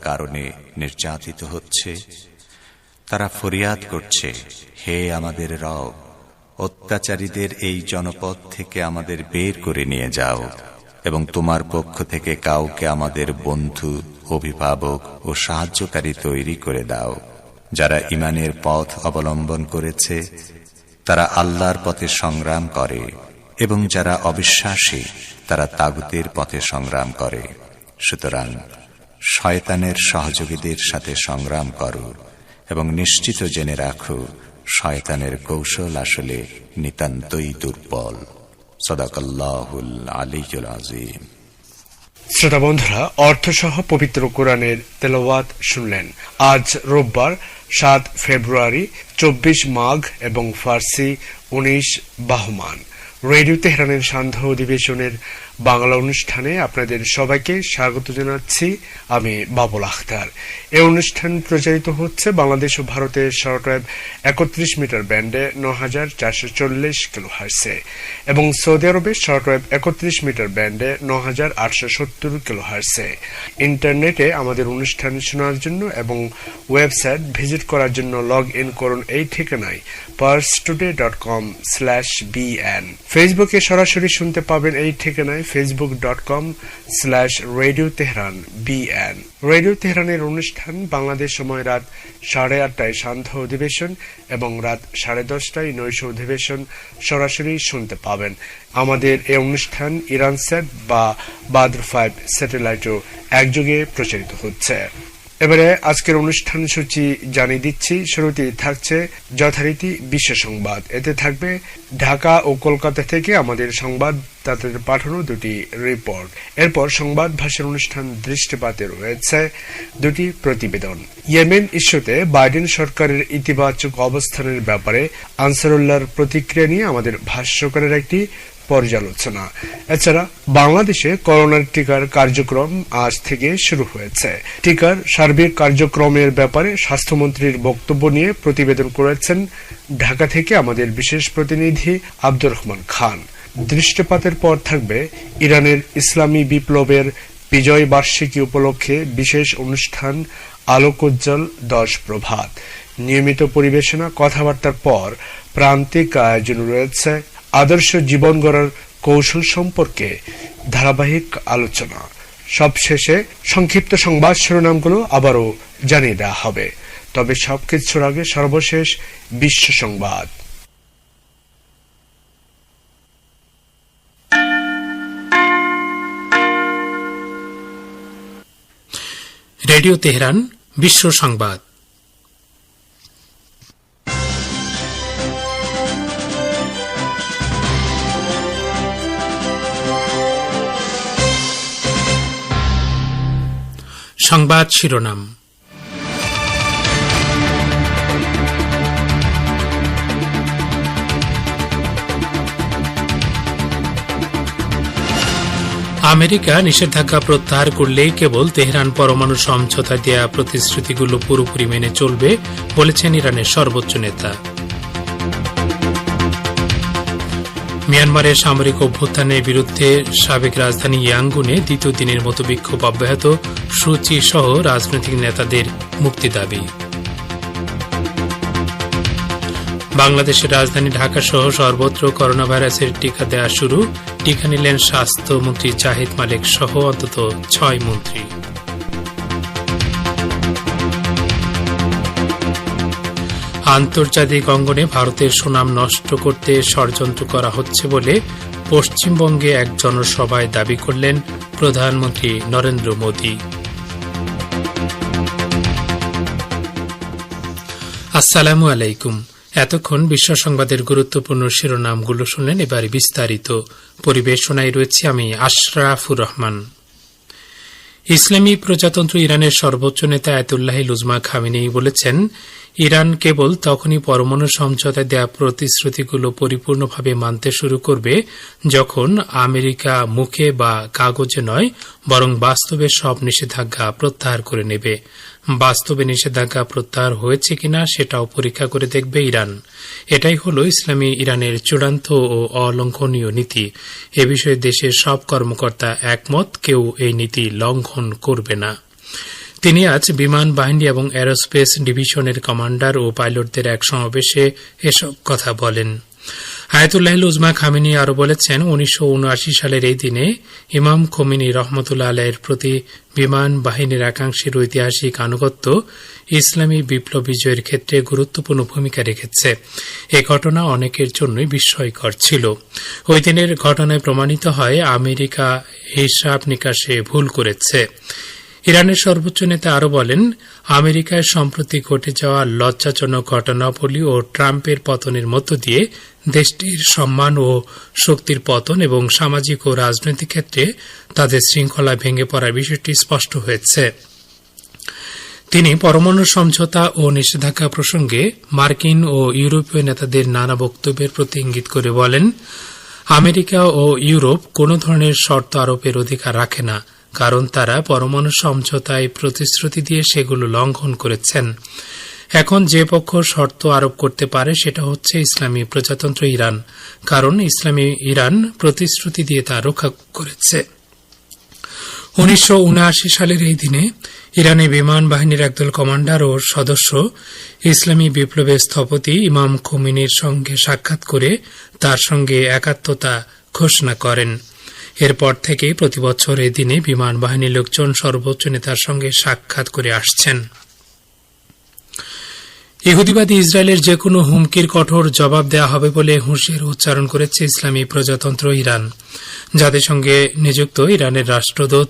কারণে নির্যাতিত হচ্ছে, তারা ফরিয়াদ করছে, হে আমাদের রব, অত্যাচারীদের এই জনপদ থেকে আমাদের বের করে নিয়ে যাও এবং তোমার পক্ষ থেকে কাউকে আমাদের বন্ধু, অভিভাবক ও সাহায্যকারী তৈরি করে দাও। যারা ঈমানের পথ অবলম্বন করেছে তারা আল্লাহর পথে সংগ্রাম করে, এবং যারা অবিশ্বাসী তারা তাগুতের পথে সংগ্রাম করে। সুতরাং শয়তানের সহযোগীদের সাথে সংগ্রাম করো এবং নিশ্চিত জেনে রাখো, শয়তানের কৌশল আসলে নিতান্তই দুর্বল। সাদাকাল্লাহুল আলিয়্যুল আযীম। শ্রোতা বন্ধুরা, অর্থসহ পবিত্র কোরআনের তেলাওয়াত শুনলেন। আজ রোববার 7 ফেব্রুয়ারি, 24 মাঘ এবং ফার্সি 19 বাহমান। রেডিও তেহরানের সান্ধ্য অধিবেশনের বাংলা অনুষ্ঠানে আপনাদের সবাইকে স্বাগত জানাচ্ছি। আমি বাবুল আখতার। এই অনুষ্ঠান প্রচারিত হচ্ছে বাংলাদেশ ও ভারতের শর্টওয়েভ 31 মিটার ব্যান্ডে 9440 কিলোহার্টজে এবং সৌদি আরবে শর্টওয়েভ 31 মিটার ব্যান্ডে 9870 কিলোহার্টজে। ইন্টারনেটে আমাদের অনুষ্ঠান শোনার জন্য এবং ওয়েবসাইট ভিজিট করার জন্য লগ ইন করুন এই ঠিকানায় parstoday.com/bn। ফেসবুকে সরাসরি শুনতে পাবেন এই ঠিকানায় facebook.com/রেডিও তেহরান bn। রেডিও তেহরানের অনুষ্ঠান বাংলাদেশ সময় রাত 8:30টায় সান্ধ্য অধিবেশন এবং রাত 10:30টায় নৈশ অধিবেশন সরাসরি শুনতে পাবেন। আমাদের এই অনুষ্ঠান ইরানস্যাট বা বাদর 5 স্যাটেলাইটও একযোগে প্রচারিত হচ্ছে। এবারে আজকের অনুষ্ঠান সূচি জানিয়ে দিচ্ছি। শুরুতেই থাকছে যথারীতি বিশ্ব সংবাদ। এতে থাকবে ঢাকা ও কলকাতা থেকে আমাদের সংবাদদাতাদের পাঠানো দুটি রিপোর্ট। এরপর সংবাদ ভাষার অনুষ্ঠান দৃষ্টিপাতে রয়েছে দুটি প্রতিবেদন। ইয়েমেন ইস্যুতে বাইডেন সরকারের ইতিবাচক অবস্থানের ব্যাপারে আনসারুল্লাহর প্রতিক্রিয়া নিয়ে আমাদের ভাষ্যকারের একটি পর্যালোচনা। এছাড়া বাংলাদেশে করোনার টিকার কার্যক্রম আজ থেকে শুরু হয়েছে। টিকার সার্বিক কার্যক্রমের ব্যাপারে স্বাস্থ্যমন্ত্রীর বক্তব্য নিয়ে প্রতিবেদন করেছেন ঢাকা থেকে আমাদের বিশেষ প্রতিনিধি আব্দুর রহমান খান। দৃষ্টিপাতের পর থাকবে ইরানের ইসলামী বিপ্লবের বিজয় বার্ষিকী উপলক্ষে বিশেষ অনুষ্ঠান আলোকোজ্জ্বল 10 প্রভাত। নিয়মিত পরিবেশনা, কথাবার্তার পর প্রান্তিক আয়োজন রয়েছে আদর্শ জীবন গড়ার কৌশল সম্পর্কে ধারাবাহিক আলোচনা। সবশেষে সংক্ষিপ্ত সংবাদ শিরোনামগুলো আবারও জানিয়ে দেওয়া হবে। তবে সবকিছুর আগে সর্বশেষ বিশ্ব সংবাদ। রেডিও তেহরান বিশ্ব সংবাদ। সংবাদ শিরোনাম। আমেরিকা নিষেধাজ্ঞা প্রত্যাহার করলে কেবল তেহরান পরমাণু সমঝোতা দেয়া প্রতিশ্রুতিগুলো পুরোপুরি মেনে চলবে বলেছেন ইরানের সর্বোচ্চ নেতা। মিয়ানমারের সামরিক অভ্যুত্থানের বিরুদ্ধে সাবেক রাজধানী ইয়াঙ্গুনে দ্বিতীয় দিনের মতো বিক্ষোভ অব্যাহত, সু চি সহ রাজনৈতিক নেতাদের মুক্তি দাবি। বাংলাদেশের রাজধানী ঢাকা সহ সর্বত্র করোনা ভাইরাসের টিকা দেওয়া শুরু। টিকা নিলেন স্বাস্থ্যমন্ত্রী জাহিদ মালিক সহ অন্তত 6 মন্ত্রী। আন্তর্জাতিক অঙ্গনে ভারতের সুনাম নষ্ট করতে ষড়যন্ত্র করা হচ্ছে বলে পশ্চিমবঙ্গে এক জনসভায় দাবি করলেন প্রধানমন্ত্রী নরেন্দ্র মোদী। আসসালামু আলাইকুম। এতক্ষণ বিশ্ব সংবাদের গুরুত্বপূর্ণ শিরোনামগুলো শুনলেন। এবার বিস্তারিত পরিবেশনায় রয়েছে আমি আশরাফুর রহমান। ইসলামী প্রজাতন্ত্র ইরানের সর্বোচ্চ নেতা আয়াতুল্লাহ লুজমা খামেনেই বলেছেন, ইরান কেবল তখনই পরমাণু সমঝোতায় দেয়া প্রতিশ্রুতিগুলো পরিপূর্ণভাবে মানতে শুরু করবে যখন আমেরিকা মুখে বা কাগজে নয় বরং বাস্তবে সব নিষেধাজ্ঞা প্রত্যাহার করে নেবে। বাস্তবে নিষেধাজ্ঞা প্রত্যাহার হয়েছে কিনা সেটাও পরীক্ষা করে দেখবে ইরান। এটাই হল ইসলামী ইরানের চূড়ান্ত ও অলঙ্ঘনীয় নীতি। এ বিষয়ে দেশের সব কর্মকর্তা একমত, কেউ এই নীতি লঙ্ঘন করবে না। তিনি আজ বিমান বাহিনী এবং এরোস্পেস ডিভিশনের কমান্ডার ও পাইলটদের এক সমাবেশে এসব কথা বলেন। আয়াতুল্লাহিল উজমা খামেনি আরও বলেছেন, 1979 সালের এই দিনে ইমাম খোমেনি রহমতুল্লাহ আলাইয়ের প্রতি বিমান বাহিনীর একাংশের ঐতিহাসিক আনুগত্য ইসলামী বিপ্লব বিজয়ের ক্ষেত্রে গুরুত্বপূর্ণ ভূমিকা রেখেছে। এ ঘটনা অনেকের জন্যই বিস্ময়কর ছিল। ওই দিনের ঘটনায় প্রমাণিত হয় আমেরিকা হিসাব নিকাশে ভুল করেছে। ইরানের সর্বোচ্চ নেতা আরও বলেন, আমেরিকায় সম্প্রতি ঘটে যাওয়া লজ্জাজনক ঘটনাবলী ও ট্রাম্পের পতনের মধ্য দিয়ে দেশটির সম্মান ও শক্তির পতন এবং সামাজিক ও রাজনৈতিক ক্ষেত্রে তাদের শৃঙ্খলা ভেঙে পড়ার বিষয়টি স্পষ্ট হয়েছে। তিনি পরমাণু সমঝোতা ও নিষেধাজ্ঞা প্রসঙ্গে মার্কিন ও ইউরোপীয় নেতাদের নানা বক্তব্যের প্রতি ইঙ্গিত করে বলেন, আমেরিকা ও ইউরোপ কোনো ধরনের শর্ত আরোপের অধিকার রাখে না, কারণ তারা পরমাণু সমঝোতায় প্রতিশ্রুতি দিয়ে সেগুলো লঙ্ঘন করেছেন। এখন যে পক্ষ শর্ত আরোপ করতে পারে সেটা হচ্ছে ইসলামী প্রজাতন্ত্র ইরান, কারণ ইসলামী ইরান প্রতিশ্রুতি দিয়ে তা রক্ষা করেছে। 1979 সালের এই দিনে ইরানি বিমান বাহিনীর একদল কমান্ডার ও সদস্য ইসলামী বিপ্লবের স্থপতি ইমাম খোমেনির সঙ্গে সাক্ষাৎ করে তার সঙ্গে একাত্মতা ঘোষণা করেন। এরপর থেকে প্রতিবছর এই দিনে বিমান বাহিনীর লোকজন সর্বোচ্চ নেতার সঙ্গে সাক্ষাৎ করে আসছেন। ইহুদিবাদী ইসরায়েলের যে কোনো হুমকির কঠোর জবাব দেওয়া হবে বলে হুঁশিয়ারি উচ্চারণ করেছে ইসলামী প্রজাতন্ত্র ইরান। জাতিসংঘে নিযুক্ত ইরানের রাষ্ট্রদূত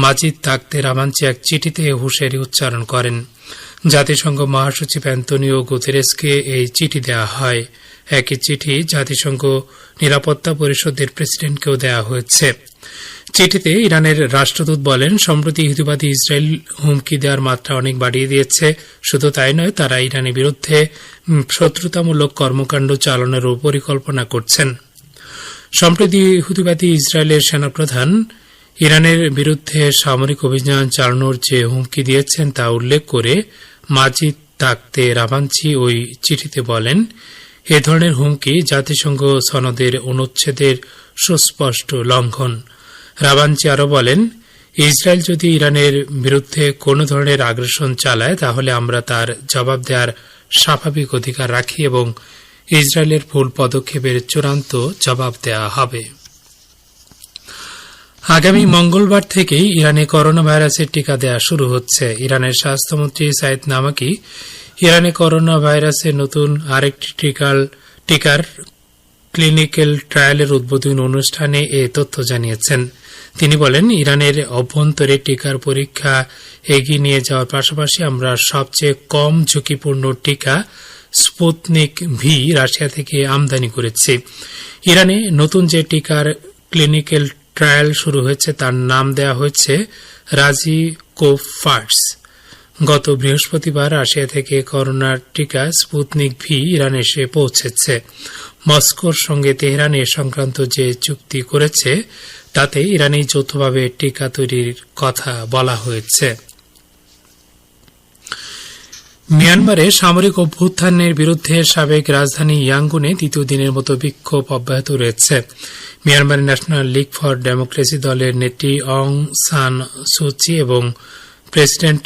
মাজিদ তাকতে রামাঞ্চি এক চিঠিতে হুঁশিয়ারি উচ্চারণ করেন। জাতিসংঘ মহাসচিব অ্যান্তোনিও গুতেরেসকে এই চিঠি দেওয়া হয়। একই চিঠি জাতিসংঘ নিরাপত্তা পরিষদের প্রেসিডেন্টকেও দেওয়া হয়েছে। চিঠিতে ইরানের রাষ্ট্রদূত বলেন, সম্প্রতি ইহুদিবাদী ইসরায়েল হুমকি দেওয়ার মাত্রা অনেক বাড়িয়ে দিয়েছে। শুধু তাই নয়, তারা ইরানের বিরুদ্ধে শত্রুতামূলক কর্মকাণ্ড চালানোরও পরিকল্পনা করছেন। সম্প্রতি ইহুদিবাদী ইসরায়েলের সেনাপ্রধান ইরানের বিরুদ্ধে সামরিক অভিযান চালানোর যে হুমকি দিয়েছেন তা উল্লেখ করে মাজিদ তাকতে রাভাঞ্চি ওই চিঠিতে বলেন, এ ধরনের হুমকি জাতিসংঘ সনদের অনুচ্ছেদের সুস্পষ্ট লঙ্ঘন। রাভাঞ্চি আরও বলেন, ইসরায়েল যদি ইরানের বিরুদ্ধে কোনো ধরনের আগ্রাসন চালায় তাহলে আমরা তার জবাব দেওয়ার স্বাভাবিক অধিকার রাখি এবং ইসরায়েলের ভুল পদক্ষেপের চূড়ান্ত জবাব দেওয়া হবে। আগামী মঙ্গলবার থেকেই ইরানে করোনা ভাইরাসের টিকা দেওয়া শুরু হচ্ছে। ইরানের স্বাস্থ্যমন্ত্রী সাইদ নামাকি ইরানে করোনা ভাইরাসের নতুন আরেকটি টিকার ক্লিনিক্যাল ট্রায়ালের উদ্বোধনী অনুষ্ঠানে এ তথ্য জানিয়েছেন। তিনি বলেন, ইরানের অভ্যন্তরে টিকার পরীক্ষা এগিয়ে নিয়ে যাওয়ার পাশাপাশি আমরা সবচেয়ে কম ঝুঁকিপূর্ণ টিকা স্পুতনিক ভি রাশিয়া থেকে আমদানি করেছি। ইরানে নতুন যে টিকার ক্লিনিক্যাল ট্রায়াল শুরু হয়েছে তার নাম দেওয়া হয়েছে রাজি কোফার্স। গত বৃহস্পতিবার রাশিয়া থেকে করোনার টিকা স্পুতনিক ভি ইরানে এসে পৌঁছেছে। মস্কোর সঙ্গে তেহরান এ সংক্রান্ত যে চুক্তি করেছে তাতে ইরানে যৌথভাবে টিকা তৈরির কথা বলা হয়েছে। মিয়ানমারে সামরিক অভ্যুত্থানের বিরুদ্ধে সাবেক রাজধানী ইয়াঙ্গুনে দ্বিতীয় দিনের মতো বিক্ষোভ অব্যাহত রয়েছে। Myanmar national League for democracy দলের নেত্রী অং সান সুচি এবং প্রেসিডেন্ট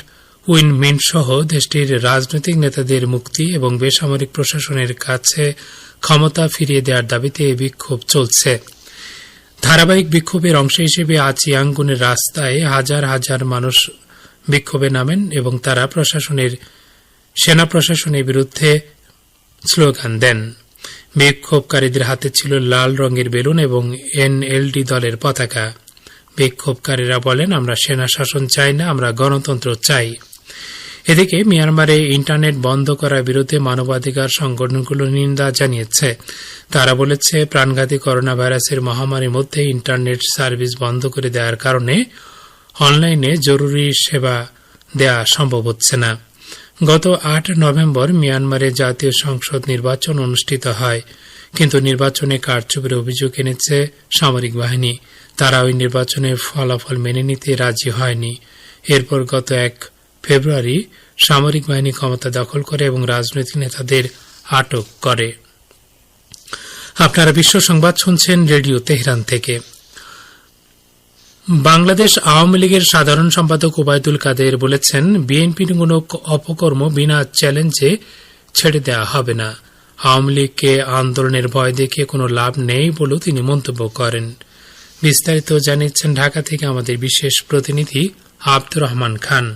উইন মিন্ট সহ দেশটির রাজনৈতিক নেতাদের মুক্তি এবং বেসামরিক প্রশাসনের কাছে ক্ষমতা ফিরিয়ে দেওয়ার দাবিতে এই বিক্ষোভ চলছে। ধারাবাহিক বিক্ষোভের অংশ হিসেবে আজ ইয়াঙ্গুনের রাস্তায় হাজার হাজার মানুষ বিক্ষোভে নামেন এবং তারা সেনা প্রশাসনের বিরুদ্ধে স্লোগান দেন। বিক্ষোভকারীদের হাতে ছিল লাল রঙের বেলুন এবং এনএলডি দলের পতাকা। বিক্ষোভকারীরা বলেন, আমরা সেনা শাসন চাই না, আমরা গণতন্ত্র চাই। এদিকে মিয়ানমারে ইন্টারনেট বন্ধ করার বিরুদ্ধে মানবাধিকার সংগঠনগুলো নিন্দা জানিয়েছে। তারা বলেছে, প্রাণঘাতী করোনা ভাইরাসের মহামারীর মধ্যে ইন্টারনেট সার্ভিস বন্ধ করে দেওয়ার কারণে অনলাইনে জরুরি সেবা দেওয়া সম্ভব হচ্ছে না। গত 8 নভেম্বর মিয়ানমারে জাতীয় সংসদ নির্বাচন অনুষ্ঠিত হয়, কিন্তু নির্বাচনে কারচুপির অভিযোগ এনেছে সামরিক বাহিনী। তারা ওই নির্বাচনের ফলাফল মেনে নিতে রাজি হয়নি। এরপর গত 1 ফেব্রুয়ারি সামরিক বাহিনী ক্ষমতা দখল করে এবং রাজনৈতিক নেতাদের আটক করে। আপনারা বিশ্ব সংবাদ শুনছেন রেডিও তেহরান থেকে। বাংলাদেশ আওয়ামী লীগের সাধারণ সম্পাদক ওবায়দুল কাদের বলেছেন, বিএনপির কোনো অপকর্ম বিনা চ্যালেঞ্জে ছেড়ে দেওয়া হবে না। আওয়ামী লীগকে আন্দোলনের ভয় দেখিয়ে কোনো লাভ নেই বলেও তিনি মন্তব্য করেন। বিস্তারিত জানিয়েছেন ঢাকা থেকে আমাদের বিশেষ প্রতিনিধি আব্দুর রহমান খান।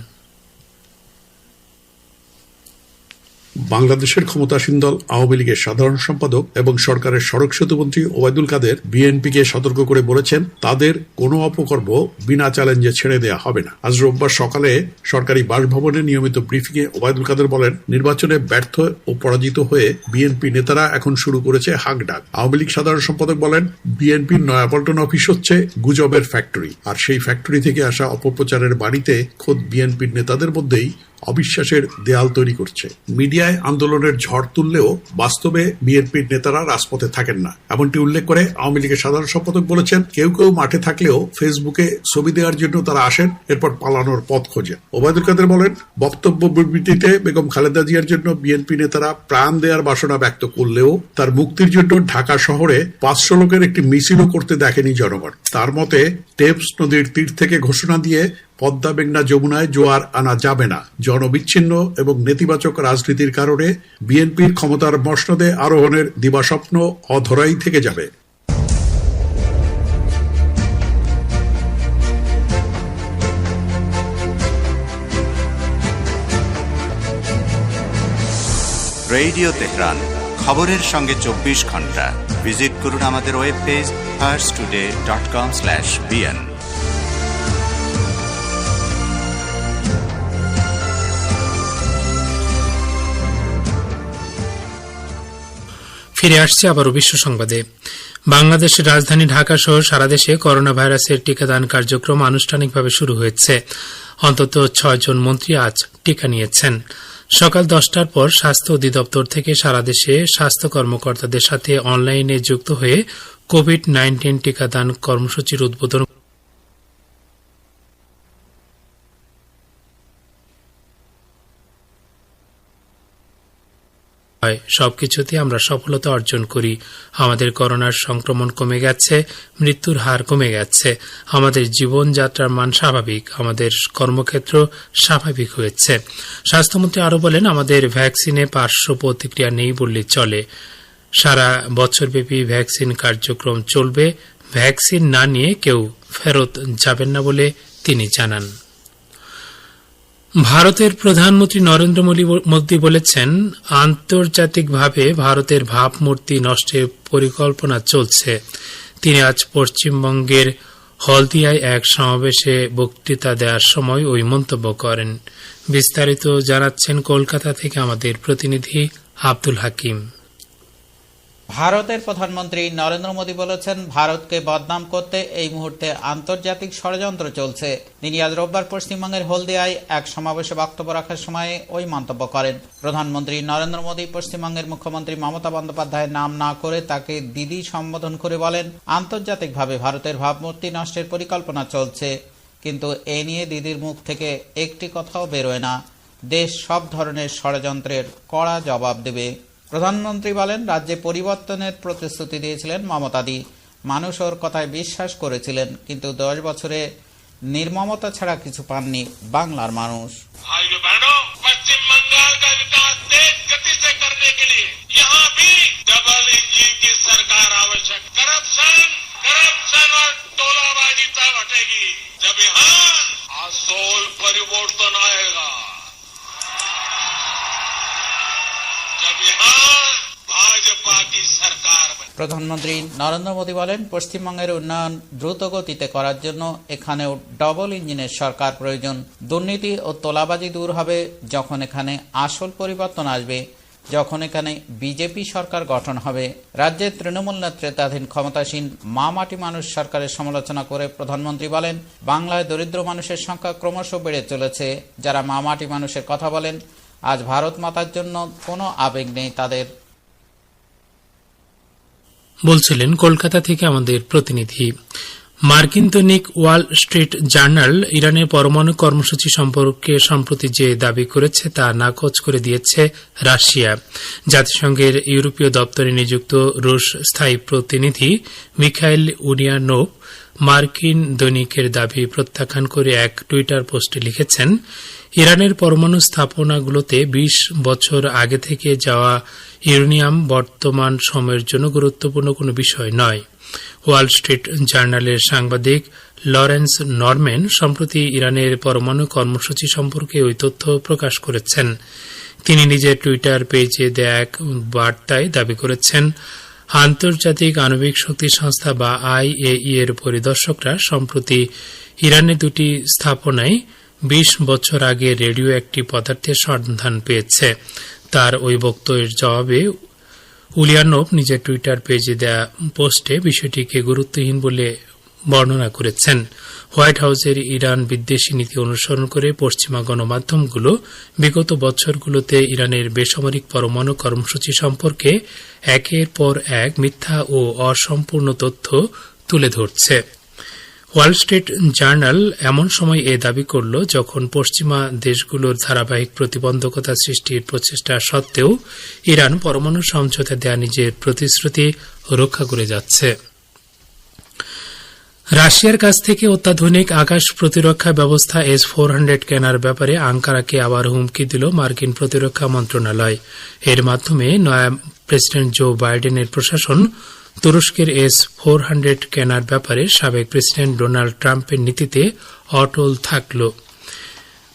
বাংলাদেশের ক্ষমতাসীন দল আওয়ামী লীগের সাধারণ সম্পাদক এবং সরকারের সড়ক সেতুমন্ত্রী ওবায়দুল কাদের বিএনপিকে সতর্ক করে বলেছেন, তাদের কোনো অপকর্ম বিনা চ্যালেঞ্জে ছেড়ে দেওয়া হবে না। আজ রোববার সকালে সরকারি বাসভবনে নিয়মিত ব্রিফিংয়ে ওবায়দুল কাদের বলেন, নির্বাচনে ব্যর্থ ও পরাজিত হয়ে বিএনপি নেতারা এখন শুরু করেছে হাঁকডাক। আওয়ামী লীগ সাধারণ সম্পাদক বলেন, বিএনপির নয়াপল্টন অফিস হচ্ছে গুজবের ফ্যাক্টরি, আর সেই ফ্যাক্টরি থেকে আসা অপপ্রচারের বাড়িতে খোদ বিএনপির নেতাদের মধ্যেই অবিশ্বাসের দেয়াল তৈরি করছে। মিডিয়ায় আন্দোলনের ঝড় তুললেও বাস্তবে বিএনপির নেতারা রাজপথে থাকেন না, এমনটি উল্লেখ করে আওয়ামী লীগের সাধারণ সম্পাদক বলেছেন, কেউ কেউ মাঠে থাকলেও ফেসবুকে ছবি দেওয়ার জন্য তারা আসেন, এরপর পালানোর পথ খোঁজেন। ওবায়দুল কাদের বলেন, বক্তব্য বিবৃতিতে বেগম খালেদা জিয়ার জন্য বিএনপি নেতারা প্রাণ দেওয়ার বাসনা ব্যক্ত করলেও তার মুক্তির জন্য ঢাকা শহরে 500 লোকের একটি মিছিলও করতে দেখেনি জনগণ। তার মতে, টেমস নদীর তীর থেকে ঘোষণা দিয়ে পদ্মা মেঘনা যমুনায় জোয়ার আনা যাবে না। জনবিচ্ছিন্ন এবং নেতিবাচক রাজনীতির কারণে বিএনপির ক্ষমতার মসনদে আরোহণের দিবাস্বপ্ন অধরাই থেকে যাবে। রেডিও তেহরান, খবরের সঙ্গে 24 ঘন্টা। ভিজিট করুন আমাদের ওয়েব পেজ farstoday.com/bn। ফিরে আসছে আবারও বিশ্ব সংবাদে। বাংলাদেশের রাজধানী ঢাকা সহ সারা দেশে করোনা ভাইরাসের টিকাদান কার্যক্রম আনুষ্ঠানিকভাবে শুরু হয়েছে। অন্তত 6 জন মন্ত্রী আজ টিকা নিয়েছেন। সকাল 10টার পর স্বাস্থ্য অধিদপ্তর থেকে সারা দেশে স্বাস্থ্য কর্মকর্তাদের সাথে অনলাইনে যুক্ত হয়ে কোভিড-19 টিকাদান কর্মসূচির উদ্বোধন হয়। সবকিছুতে আমরা সফলতা অর্জন করি। আমাদের করোনার সংক্রমণ কমে গেছে, মৃত্যুর হার কমে গেছে, আমাদের জীবনযাত্রার মান স্বাভাবিক, আমাদের কর্মক্ষেত্র স্বাভাবিক হয়েছে। স্বাস্থ্যমন্ত্রী আরও বলেন, আমাদের ভ্যাকসিনে পার্শ্ব প্রতিক্রিয়া নেই বললে চলে। সারা বছরব্যাপী ভ্যাকসিন কার্যক্রম চলবে। ভ্যাকসিন না নিয়ে কেউ ফেরত যাবেন না বলে তিনি জানান। ভারতের প্রধানমন্ত্রী নরেন্দ্র মোদী বলেছেন, আন্তর্জাতিকভাবে ভারতের ভাবমূর্তি নষ্টের পরিকল্পনা চলছে। তিনি আজ পশ্চিমবঙ্গের হলদিয়ায় এক সমাবেশে বক্তৃতা দেওয়ার সময় ওই মন্তব্য করেন। বিস্তারিত জানাচ্ছেন কলকাতা থেকে আমাদের প্রতিনিধি আব্দুল হাকিম। ভারতের প্রধানমন্ত্রী নরেন্দ্র মোদী বলেছেন, ভারতকে বদনাম করতে এই মুহূর্তে আন্তর্জাতিক ষড়যন্ত্র চলছে। তিনি আজ রোববার পশ্চিমবঙ্গের হলদিয়ায় এক সমাবেশে বক্তব্য রাখার সময় ওই মন্তব্য করেন। প্রধানমন্ত্রী নরেন্দ্র মোদী পশ্চিমবঙ্গের মুখ্যমন্ত্রী মমতা বন্দ্যোপাধ্যায়ের নাম না করে তাকে দিদি সম্বোধন করে বলেন, আন্তর্জাতিকভাবে ভারতের ভাবমূর্তি নষ্টের পরিকল্পনা চলছে, কিন্তু এ নিয়ে দিদির মুখ থেকে একটি কথাও বেরোয় না। দেশ সব ধরনের ষড়যন্ত্রের কড়া জবাব দেবে। প্রধানমন্ত্রী বলেন, রাজ্যে পরিবর্তনের প্রতিশ্রুতি দিয়েছিলেন মমতাদি। মানুষ ওর কথায় বিশ্বাস করেছিলেন, কিন্তু 10 বছরে निर्ममता छड़ा किछु पाननी बांग्लार मानुष। भाइयों बहनों, पश्चिम बंगाल का विकास तेज गति से करने के लिए यहाँ भी डबल इंजन की सरकार आवश्यक। करप्शन और टोलाबाजी तब हटेगी जब यहाँ आसोल परिवर्तन आएगा, जब यहाँ भाजपा की सरकार। প্রধানমন্ত্রী নরেন্দ্র মোদী বলেন, পশ্চিমবঙ্গের উন্নয়ন দ্রুত গতিতে করার জন্য এখানেও ডবল ইঞ্জিনের সরকার প্রয়োজন। দুর্নীতি ও তোলাবাজি দূর হবে যখন এখানে আসল পরিবর্তন আসবে, যখন এখানে বিজেপি সরকার গঠন হবে। রাজ্যের তৃণমূল নেতৃত্বাধীন ক্ষমতাসীন মা মাটি মানুষ সরকারের সমালোচনা করে প্রধানমন্ত্রী বলেন, বাংলায় দরিদ্র মানুষের সংখ্যা ক্রমশ বেড়ে চলেছে। যারা মা মাটি মানুষের কথা বলেন, আজ ভারত মাতার জন্য কোনো আবেগ নেই তাদের। বলছিলেন কলকাতা থেকে আমাদের প্রতিনিধি। মার্কিন দৈনিক ওয়াল স্ট্রিট জার্নাল ইরানের পরমাণু কর্মসূচি সম্পর্কে সম্প্রতি যে দাবি করেছে তা নাকচ করে দিয়েছে রাশিয়া। জাতিসংঘের ইউরোপীয় দপ্তরে নিযুক্ত রুশ স্থায়ী প্রতিনিধি মিখাইল উলিয়ানোভ মার্কিন দৈনিকের দাবি প্রত্যাখ্যান করে এক টুইটার পোস্টে লিখেছেন, ইরানের পরমাণু স্থাপনাগুলোতে ২০ বছর আগে থেকে যাওয়া ইউরেনিয়াম বর্তমান সময়ের জন্য গুরুত্বপূর্ণ কোনো বিষয় নয়। ওয়াল স্ট্রিট জার্নালের সাংবাদিক লরেন্স নরম্যান সম্প্রতি ইরানের পরমাণু কর্মসূচি সম্পর্কে ওই তথ্য প্রকাশ করেছেন। তিনি নিজের টুইটার পেজে দেয়া এক বার্তায় দাবি করেছেন, আন্তর্জাতিক আণবিক শক্তি সংস্থা বা IAEA এর পরিদর্শকরা সম্প্রতি ইরানের দুটি স্থাপনায় ২০ বছর আগে রেডিও অ্যাক্টিভ পদার্থের সন্ধান পেয়েছে। তার ওই বক্তব্যের জবাবে উলিয়ানোভ নিজের টুইটার পেজে দেয়া পোস্টে বিষয়টিকে গুরুত্বহীন বলে বর্ণনা করেছেন। হোয়াইট হাউসের ইরান বিদ্বেষী নীতি অনুসরণ করে পশ্চিমা গণমাধ্যমগুলো বিগত বছরগুলোতে ইরানের বেসামরিক পরমাণু কর্মসূচি সম্পর্কে একের পর এক মিথ্যা ও অসম্পূর্ণ তথ্য তুলে ধরছে। ওয়াল স্ট্রিট জার্নাল এমন সময় এ দাবি করল যখন পশ্চিমা দেশগুলোর ধারাবাহিক প্রতিবন্ধকতা সৃষ্টির প্রচেষ্টা সত্ত্বেও ইরান পরমাণু সমঝোতা দেয়া নিজের প্রতিশ্রুতি রক্ষা করে যাচ্ছে। রাশিয়ার কাছ থেকে অত্যাধুনিক আকাশ প্রতিরক্ষা ব্যবস্থা S-400 কেনার ব্যাপারে আঙ্কারাকে আবার হুমকি দিল মার্কিন প্রতিরক্ষা মন্ত্রণালয়। এর মাধ্যমে নয়া প্রেসিডেন্ট জো বাইডেনের প্রশাসন তুরস্কের S-400 কেনার ব্যাপারে সাবেক প্রেসিডেন্ট ডোনাল্ড ট্রাম্পের নীতিতে অটল থাকল।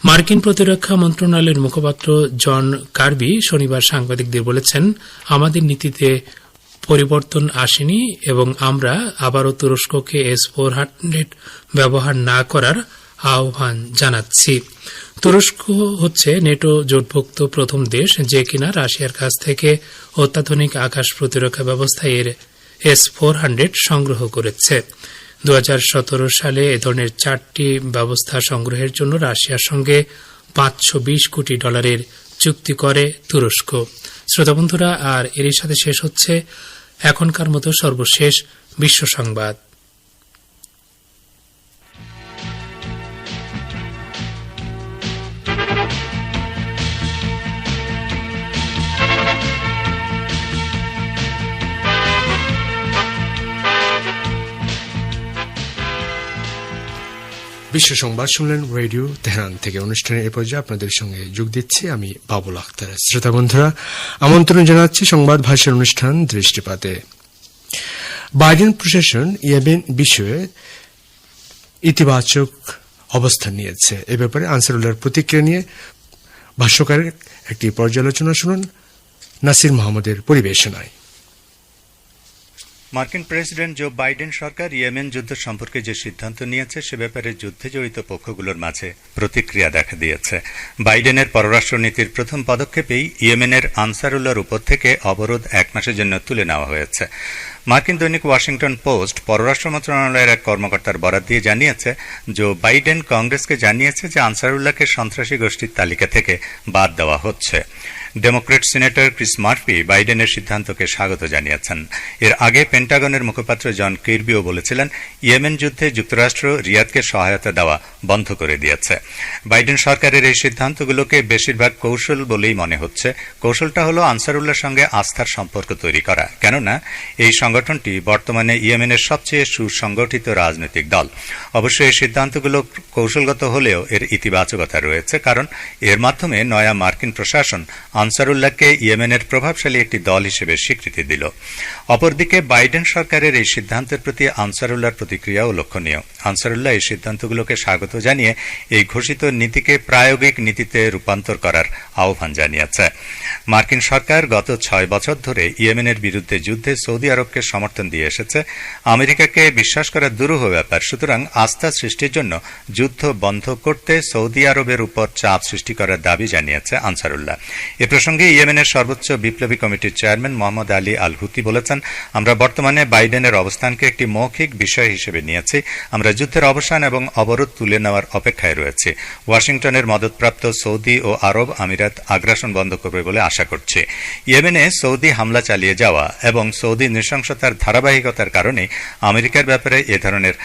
মার্কিন প্রতিরক্ষা মন্ত্রণালয়ের মুখপাত্র জন কার্বি শনিবার সাংবাদিকদের বলেছেন, আমাদের নীতিতে পরিবর্তন আসেনি এবং আমরা আবারও তুরস্ককে S-400 ব্যবহার না করার আহ্বান জানাচ্ছি। তুরস্ক হচ্ছে নেটো জোটভুক্ত প্রথম দেশ যে কিনা রাশিয়ার কাছ থেকে অত্যাধুনিক আকাশ প্রতিরক্ষা ব্যবস্থা এর S-400 সংগ্রহ করেছে। 2017 সালে এ ধরনের 4টি ব্যবস্থা সংগ্রহের জন্য রাশিয়ার সঙ্গে $520 কোটি চুক্তি করে তুরস্ক। শ্রোতা বন্ধুরা, আর এরই সাথে শেষ হচ্ছে এখনকার মতো সর্বশেষ বিশ্ব সংবাদ। বিশ্ব সংবাদ শুনলেন রেডিও তেহরান থেকে। অনুষ্ঠানের এ পর্যায়ে আপনাদের সঙ্গে যোগ দিচ্ছি আমি বাবুল আখতার। শ্রোতা বন্ধুরা, আমন্ত্রণ জানাচ্ছি সংবাদ ভাষার অনুষ্ঠান দৃষ্টিপাতে। বাইডেন প্রশাসন ইয়েমেন বিষয়ে ইতিবাচক অবস্থান নিয়েছে। এ ব্যাপারে আনসারুল্লাহর প্রতিক্রিয়া নিয়ে ভাষ্যকারের একটি পর্যালোচনা শুনুন নাসির মোহাম্মদের পরিবেশনায়। মার্কিন প্রেসিডেন্ট জো বাইডেন সরকার ইয়েমেন যুদ্ধ সম্পর্কে যে সিদ্ধান্ত নিয়েছে সে ব্যাপারে যুদ্ধে জড়িত পক্ষগুলোর মাঝে প্রতিক্রিয়া দেখা দিয়েছে। বাইডেনের পররাষ্ট্রনীতির প্রথম পদক্ষেপেই ইয়েমেনের আনসারুল্লাহর উপর থেকে অবরোধ 1 মাসের জন্য তুলে নেওয়া হয়েছে। মার্কিন দৈনিক ওয়াশিংটন পোস্ট পররাষ্ট্র মন্ত্রণালয়ের এক কর্মকর্তার বরাত দিয়ে জানিয়েছে, জো বাইডেন কংগ্রেসকে জানিয়েছে যে আনসারুল্লাহকে সন্ত্রাসী গোষ্ঠীর তালিকা থেকে বাদ দেওয়া হচ্ছে। ডেমোক্রেট সিনেটর ক্রিস মার্ফি বাইডেনের সিদ্ধান্তকে স্বাগত জানিয়েছেন। এর আগে পেন্টাগনের মুখপাত্র জন কির্বিও বলেছিলেন, ইয়েমেন যুদ্ধে যুক্তরাষ্ট্র রিয়াদকে সহায়তা দেওয়া বন্ধ করে দিয়েছে। বাইডেন সরকারের এই সিদ্ধান্তগুলোকে বেশিরভাগ কৌশল বলেই মনে হচ্ছে। কৌশলটা হল আনসারুল্লাহর সঙ্গে আস্থার সম্পর্ক তৈরি করা, কেননা এই সংগঠনটি বর্তমানে ইয়েমেনের সবচেয়ে সুসংগঠিত রাজনৈতিক দল। অবশ্য এই সিদ্ধান্তগুলো কৌশলগত হলেও এর ইতিবাচকতা রয়েছে, কারণ এর মাধ্যমে নয়া মার্কিন প্রশাসন আনসারুল্লাহকে ইয়েমেনের প্রভাবশালী একটি দল হিসেবে স্বীকৃতি দিল। অপরদিকে বাইডেন সরকারের এই সিদ্ধান্তের প্রতি আনসারুল্লাহর প্রতিক্রিয়াও লক্ষণীয়। আনসারুল্লাহ এই সিদ্ধান্তগুলোকে স্বাগত জানিয়ে এই ঘোষিত নীতিকে প্রায়োগিক নীতিতে রূপান্তর করার আহ্বান জানিয়েছে। মার্কিন সরকার গত 6 বছর ধরে ইয়েমেনের বিরুদ্ধে যুদ্ধে সৌদি আরবকে সমর্থন দিয়ে এসেছে। আমেরিকাকে বিশ্বাস করা দুরূহ ব্যাপার। সুতরাং আস্থা সৃষ্টির জন্য যুদ্ধ বন্ধ করতে সৌদি আরবের উপর চাপ সৃষ্টি করার দাবি জানিয়েছে আনসারুল্লাহ। এ প্রসঙ্গে ইয়েমেনের সর্বোচ্চ বিপ্লবী কমিটির চেয়ারম্যান মোহাম্মদ আলী আল হুতি বলেছেন, আমরা বর্তমানে বাইডেনের অবস্থানকে একটি মৌখিক বিষয় হিসেবে নিয়েছি। আমরা যুদ্ধের অবসান এবং অবরোধ তুলে নেওয়ার অপেক্ষায় রয়েছে। ওয়াশিংটনের মদতপ্রাপ্ত সৌদি ও আরব আমিরাত আগ্রাসন বন্ধ করবে বলে আশা করছে। ইয়েমেনে সৌদি হামলা চালিয়ে যাওয়া এবং সৌদি নৃশংসতার ধারাবাহিকতার কারণে আমেরিকার ব্যাপারে এ ধরনের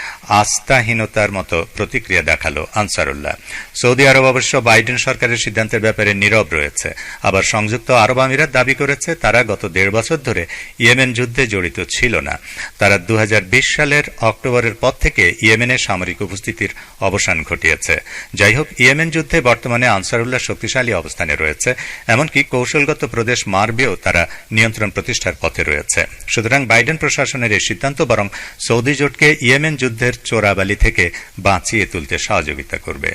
আস্থাহীনতার মতো প্রতিক্রিয়া দেখালো আনসারুল্লাহ। সৌদি আরব অবশ্য বাইডেন সরকারের সিদ্ধান্তের ব্যাপারে নীরব রয়েছে। আবার সংযুক্ত আরব আমিরাত দাবি করেছে তারা গত 1.5 বছর ধরে ইয়েমেন যুদ্ধে জড়িত ছিল না। তারা 2020 সালের অক্টোবরের পর থেকে ইয়েমেনে সামরিক উপস্থিতির অবসান ঘটিয়েছে। যাই হোক, ইয়েমেন যুদ্ধে বর্তমানে আনসারুল্লাহ শক্তিশালী অবস্থানে রয়েছে। এমনকি কৌশলগত প্রদেশ মারবেও তারা নিয়ন্ত্রণ প্রতিষ্ঠার পথে রয়েছে। সুতরাং বাইডেন প্রশাসনের এই সিদ্ধান্ত বরং সৌদি জোটকে ইয়েমেন যুদ্ধের চোরাবালি থেকে বাঁচিয়ে তুলতে সহযোগিতা করবে।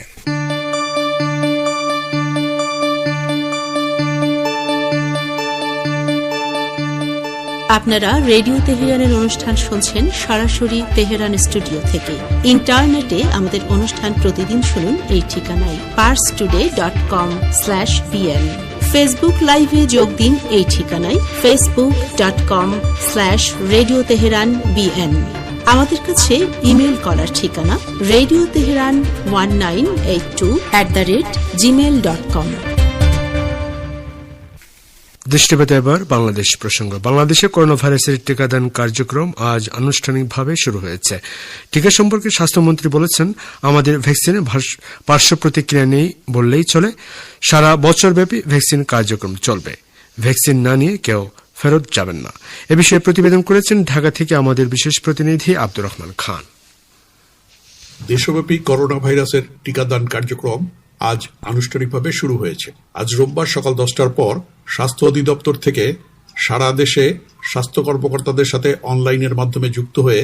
আপনারা রেডিও তেহরানের অনুষ্ঠান শুনছেন সরাসরি তেহরান স্টুডিও থেকে। ইন্টারনেটে আমাদের অনুষ্ঠান প্রতিদিন শুনুন এই ঠিকানায় parstoday.com/bn। ফেসবুক লাইভে যোগ দিন এই ঠিকানায় facebook.com/রেডিও তেহরান bn। আমাদের কাছে ইমেল করার ঠিকানা radioteheran1982@gmail.com। দৃষ্টিপাত এবার বাংলাদেশ প্রসঙ্গ। বাংলাদেশে করোনা ভাইরাসের টিকাদান কার্যক্রম আজ আনুষ্ঠানিকভাবে শুরু হয়েছে। টিকা সম্পর্কে স্বাস্থ্যমন্ত্রী বলেছেন, আমাদের ভ্যাকসিনে পার্শ্ব প্রতিক্রিয়া নেই বললেই চলে। সারা বছরব্যাপী ভ্যাকসিন কার্যক্রম চলবে। ভ্যাকসিন না নিয়ে কেউ ফেরত যাবেন না। এ বিষয়ে প্রতিবেদন করেছেন ঢাকা থেকে আমাদের বিশেষ প্রতিনিধি আব্দুর রহমান খান। দেশব্যাপী করোনা ভাইরাসের টিকাদান কার্যক্রম আজ আনুষ্ঠানিকভাবে শুরু হয়েছে। আজ রোববার সকাল 10টার পর স্বাস্থ্য অধিদপ্তর থেকে সারা দেশে স্বাস্থ্য কর্মকর্তাদের সাথে অনলাইনের মাধ্যমে যুক্ত হয়ে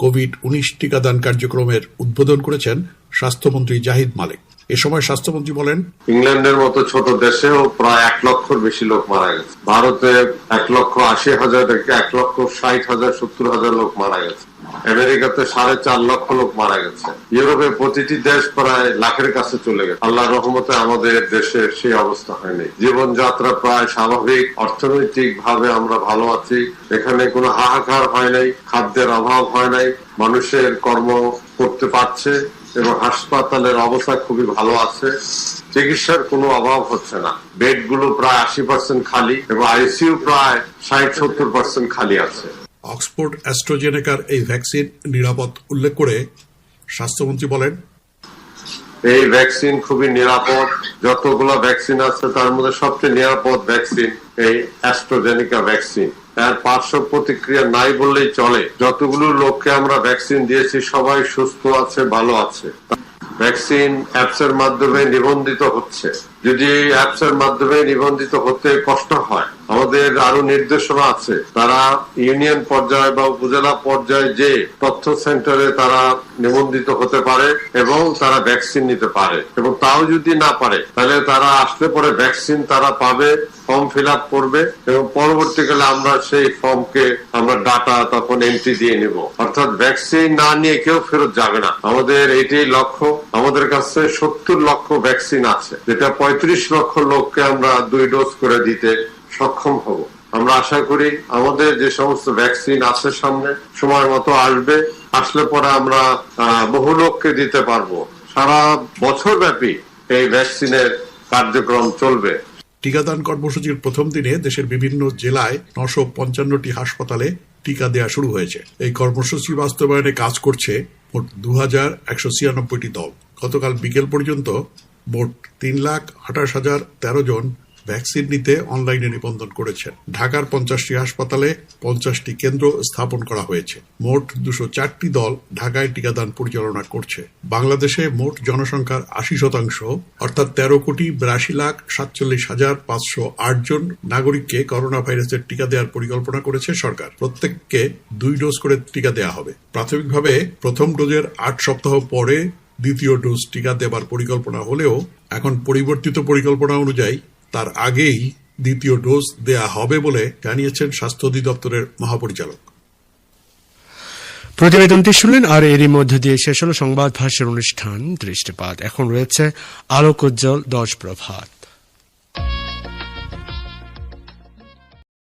কোভিড-19 টিকাদান কার্যক্রমের উদ্বোধন করেছেন স্বাস্থ্যমন্ত্রী জাহিদ মালিক। এ সময় স্বাস্থ্যমন্ত্রী বলেন, ইংল্যান্ডের মতো ছোট দেশেও প্রায় 1 লক্ষের বেশি লোক মারা গেছে। ভারতে 1,80,000 থেকে 1,60,000 70,000 লোক মারা গেছে। আমেরিকাতে 4.5 লক্ষ লোক মারা গেছে। ইউরোপে প্রতিটি দেশ প্রায় লাখের কাছে চলে গেছে। আল্লাহর রহমতে আমাদের দেশে সেই অবস্থা হয়নি। জীবনযাত্রা প্রায় স্বাভাবিক, অর্থনৈতিক ভাবে আমরা ভালো আছি। এখানে কোনো হাহাকার হয় নাই, খাদ্যের অভাব হয় নাই, মানুষের কর্ম করতে পারছে এবং হাসপাতালের অবস্থা খুবই ভালো আছে। চিকিৎসার কোনো অভাব হচ্ছে না। বেডগুলো প্রায় 80% খালি এবং আইসিইউ প্রায় 60-70% খালি আছে। অক্সফোর্ড অ্যাস্ট্রাজেনেকার এই ভ্যাকসিন নিরাপদ উল্লেখ করে স্বাস্থ্যমন্ত্রী বলেন, এই ভ্যাকসিন খুবই নিরাপদ। যতগুলো ভ্যাকসিন আছে তার মধ্যে সবচেয়ে নিরাপদ ভ্যাকসিন এই অ্যাস্ট্রাজেনেকা ভ্যাকসিন। এর পার্শ্ব প্রতিক্রিয়া নাই বললেই চলে। যতগুলো লোককে আমরা ভ্যাকসিন দিয়েছি সবাই সুস্থ আছে, ভালো আছে। ভ্যাকসিন অ্যাপস এর মাধ্যমে নিবন্ধিত হচ্ছে। যদি অ্যাপস এর মাধ্যমে নিবন্ধিত হতে কষ্ট হয়, আমাদের আরো নির্দেশনা আছে। তারা ইউনিয়ন পর্যায়ে বা উপজেলা পর্যায়ে যে তথ্য সেন্টারে তারা নিবন্ধিত হতে পারে এবং তারা ভ্যাকসিন নিতে পারে। এবং তাও যদি না পারে তাহলে তারা আসলে পরে ভ্যাকসিন তারা পাবে, ফর্ম ফিল আপ করবে এবং পরবর্তীকালে আমরা সেই ফর্মকে আমরা ডাটা তখন এন্ট্রি দিয়ে নিব। অর্থাৎ ভ্যাকসিন না নিয়ে কেউ ফেরত যাবে না। আমাদের এটাই লক্ষ্য। আমাদের কাছে 70 লক্ষ ভ্যাকসিন আছে, যেটা 35 লক্ষ লোককে আমরা 2 ডোজ করে দিতে সক্ষম হব। আমরা আশা করি আমাদের যে সমস্ত ভ্যাকসিন আছে সামনে সময় মতো আসবে। আসলে পরে আমরা বহু লোককে দিতে পারবো। সারা বছর ব্যাপী এই ভ্যাকসিনের কার্যক্রম চলবে। টিকাদান কর্মসূচির প্রথম দিনে দেশের বিভিন্ন জেলায় 955টি হাসপাতালে টিকা দেওয়া শুরু হয়েছে। এই কর্মসূচি বাস্তবায়নে কাজ করছে মোট 2196টি দল। গতকাল বিকেল পর্যন্ত মোট 3,28,013 জন ভ্যাকসিন নিতে অনলাইনে নিবন্ধন করেছেন। ঢাকার 50টি হাসপাতালে 50টি কেন্দ্র স্থাপন করা হয়েছে। মোট 204টি দল ঢাকায় টিকাদান পরিচালনা করছে। বাংলাদেশে মোট জনসংখ্যার 80% অর্থাৎ 13,42,47,508 জন নাগরিককে করোনা ভাইরাসের টিকা দেওয়ার পরিকল্পনা করেছে সরকার। প্রত্যেককে 2 ডোজ করে টিকা দেওয়া হবে। প্রাথমিকভাবে প্রথম ডোজের 8 সপ্তাহ পরে দ্বিতীয় ডোজ টিকা দেবার পরিকল্পনা হলেও এখন পরিবর্তিত পরিকল্পনা অনুযায়ী তার আগেই দ্বিতীয় ডোজ দেয়া হবে বলে জানিয়েছেন স্বাস্থ্য অধিদপ্তরের মহাপরিচালক। প্রতিবেদনটি শুনলেন। আর এরই মধ্য দিয়ে শেষ হল সংবাদ ভাষ্যের অনুষ্ঠান দৃষ্টিপাত। এখন রয়েছে আলোকোজ্জ্বল 10 প্রভাত।